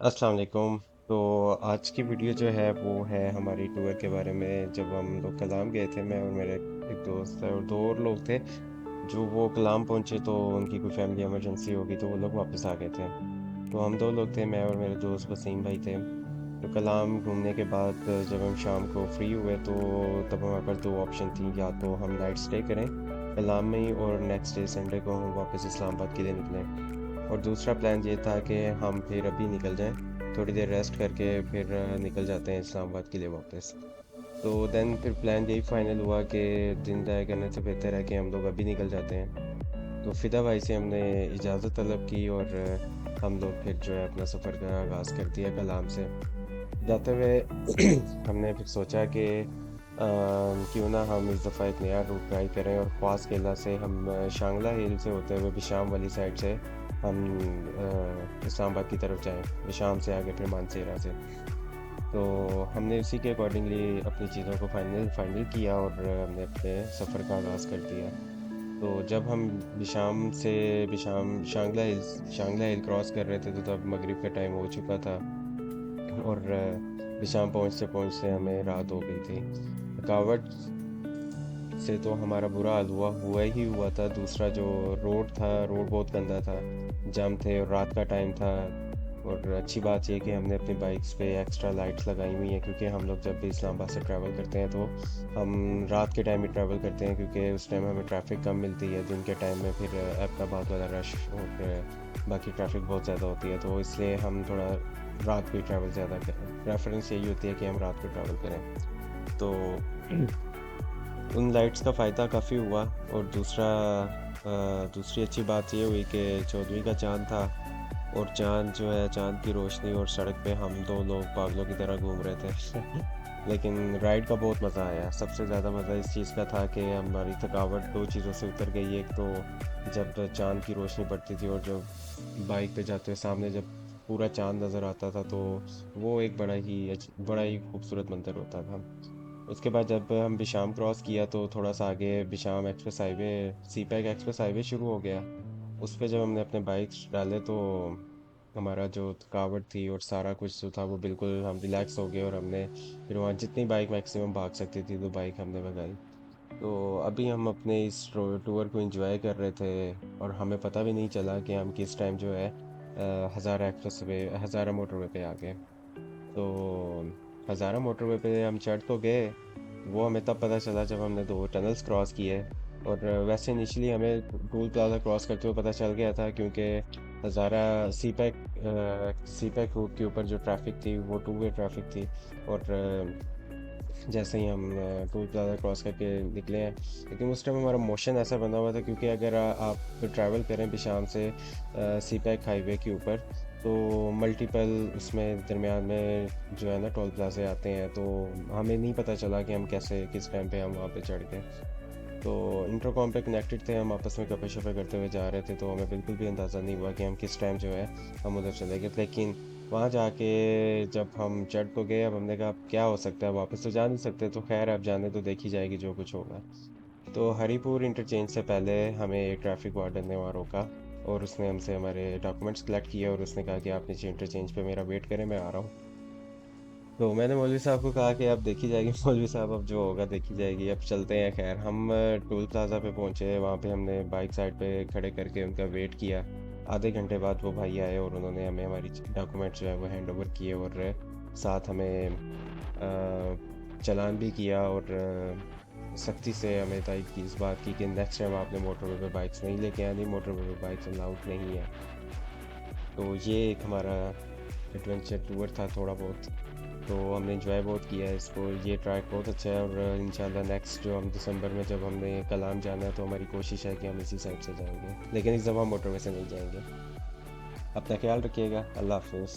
अस्सलाम वालेकुम। तो आज की वीडियो जो है वो है हमारी टूर के बारे में। जब हम लोग कलाम गए थे, मैं और मेरे एक दोस्त है और दो और लोग थे। जो वो कलाम पहुंचे तो उनकी कोई फैमिली इमरजेंसी होगी तो वो लोग वापस आ गए थे। तो हम दो लोग थे, मैं और मेरे दोस्त वसीम भाई थे। तो कलाम घूमने के बाद जब हम शाम को फ्री हुए तो तब हमारे पास दो ऑप्शन थी, या तो हम नाइट स्टे करें कलाम में ही और नेक्स्ट डे संडे को हम वापस इस्लामाबाद के लिए निकलें। और दूसरा प्लान ये था कि हम फिर अभी निकल जाएं, थोड़ी देर रेस्ट करके फिर निकल जाते हैं इस्लामाबाद के लिए वापस। तो देन फिर प्लान यही फाइनल हुआ कि दिन तय करने से बेहतर है कि हम लोग अभी निकल जाते हैं। तो फिदा भाई से हमने इजाज़त तलब की और हम लोग फिर जो है अपना सफ़र का आगाज़ कर दिया कलाम से। जाते हुए हमने फिर सोचा कि क्यों ना हम इस दफ़ा एक नया रूट ट्राई करें और ख्वास केला से हम शांगला हिल से होते हुए बिशाम वाली साइड से हम इस्लामाबाद की तरफ जाएं, बिशाम से आगे फिर मानसेरा से। तो हमने उसी के अकॉर्डिंगली अपनी चीज़ों को फाइनल फाइनल किया और हमने अपने सफ़र का आगाज़ कर दिया। तो जब हम बिशाम शांगला हिल क्रॉस कर रहे थे तो तब मगरिब का टाइम हो चुका था और विशाम पहुँचते पहुँचते हमें रात हो गई थी। थकावट से तो हमारा बुरा हाल हुआ ही हुआ था। दूसरा जो रोड बहुत गंदा था, जाम थे और रात का टाइम था। और अच्छी बात यह कि हमने अपनी बाइक्स पे एक्स्ट्रा लाइट्स लगाई हुई हैं, क्योंकि हम लोग जब भी इस्लामाबाद से ट्रैवल करते हैं तो हम रात के टाइम ही ट्रैवल करते हैं, क्योंकि उस टाइम हमें ट्रैफिक कम मिलती है। दिन के टाइम में फिर अहमदाबाद वाला रश और बाकी ट्रैफिक बहुत ज़्यादा होती है, तो इसलिए हम थोड़ा रात को ही ट्रैवल ज़्यादा करें। प्रेफरेंस यही होती है कि हम रात को ट्रैवल करें। तो उन लाइट्स का फ़ायदा काफ़ी हुआ। और दूसरी अच्छी बात ये हुई कि 14वीं का चाँद था और चाँद जो है, चाँद की रोशनी और सड़क पे हम दो लोग पागलों की तरह घूम रहे थे। लेकिन राइड का बहुत मज़ा आया। सबसे ज़्यादा मज़ा इस चीज़ का था कि हमारी थकावट दो चीज़ों से उतर गई। एक तो जब चाँद की रोशनी पड़ती थी और जब बाइक पे जाते हुए सामने जब पूरा चाँद नज़र आता था, तो वो एक बड़ा ही खूबसूरत मंज़र होता था। उसके बाद जब हम बिशाम क्रॉस किया तो थोड़ा सा आगे बिशाम एक्सप्रेस हाईवे, सी पैक एक्सप्रेस हाईवे शुरू हो गया। उस पे जब हमने अपने बाइक्स डाले तो हमारा जो थकावट थी और सारा कुछ जो था वो बिल्कुल हम रिलैक्स हो गए। और हमने फिर वहाँ जितनी बाइक मैक्सिमम भाग सकती थी तो बाइक हमने भगाई। तो अभी हम अपने इस टूर को एंजॉय कर रहे थे और हमें पता भी नहीं चला कि हम किस टाइम जो है हज़ारा मोटरवे पे आ गए। तो हज़ारा मोटरवे पे हम चढ़ तो गए, वो हमें तब पता चला जब हमने दो टनल्स क्रॉस किए। और वैसे इनिशियली हमें टोल प्लाजा क्रॉस करते हुए पता चल गया था, क्योंकि हज़ारा सी पैक रूट के ऊपर जो ट्रैफिक थी वो टू वे ट्रैफिक थी। और जैसे ही हम टोल प्लाजा क्रॉस करके निकले हैं, लेकिन उस टाइम हमारा मोशन ऐसा बना हुआ था, क्योंकि अगर आप ट्रैवल करें बिशाम से सी पैक हाईवे के ऊपर तो मल्टीपल उसमें दरमियान में जो है ना टोल प्लाजे आते हैं। तो हमें नहीं पता चला कि हम कैसे किस टाइम पे हम वहाँ पे चढ़ गए। तो इंटरकॉम पे कनेक्टेड थे, हम आपस में गप्पे शप्पे करते हुए जा रहे थे, तो हमें बिल्कुल भी अंदाज़ा नहीं हुआ कि हम किस टाइम जो है हम उधर चले गए। लेकिन वहाँ जाके जब हम चढ़ तो गए, अब हमने कहा अब क्या हो सकता है, वापस तो जा नहीं सकते, तो खैर अब जाने तो देखी जाएगी जो कुछ होगा। तो हरीपुर इंटरचेंज से पहले हमें एक ट्रैफिक वार्डन ने वहाँ रोका और उसने हमसे हमारे डॉक्यूमेंट्स कलेक्ट किए और उसने कहा कि आप नीचे इंटरचेंज पे मेरा वेट करें, मैं आ रहा हूँ। तो मैंने मौलवी साहब को कहा कि अब देखी जाएगी मौलवी साहब, अब जो होगा देखी जाएगी, अब चलते हैं। खैर हम टोल प्लाजा पे पहुंचे, वहाँ पे हमने बाइक साइड पे खड़े करके उनका वेट किया। आधे घंटे बाद वो भाई आए और उन्होंने हमें हमारी डॉक्यूमेंट्स जो है वो हैंड ओवर किए और साथ हमें चालान भी किया। और सख्ती से हमें ताकीद की इस बात की कि नेक्स्ट टाइम आपने मोटरवे पे बाइक्स नहीं लेके आनी, मोटरवे पे बाइक्स अलाउड नहीं है। तो ये एक हमारा एडवेंचर टूर था थोड़ा बहुत। तो हमने इंजॉय बहुत किया है इसको। ये ट्रैक बहुत अच्छा है और इंशाल्लाह नेक्स्ट जो हम दिसंबर में जब हमने कलाम जाना है तो हमारी कोशिश है कि हम इसी साइड से जाएंगे, लेकिन इस दफ़ा मोटरवे से नहीं जाएंगे। अपना ख्याल रखिएगा। अल्लाह हाफिज़।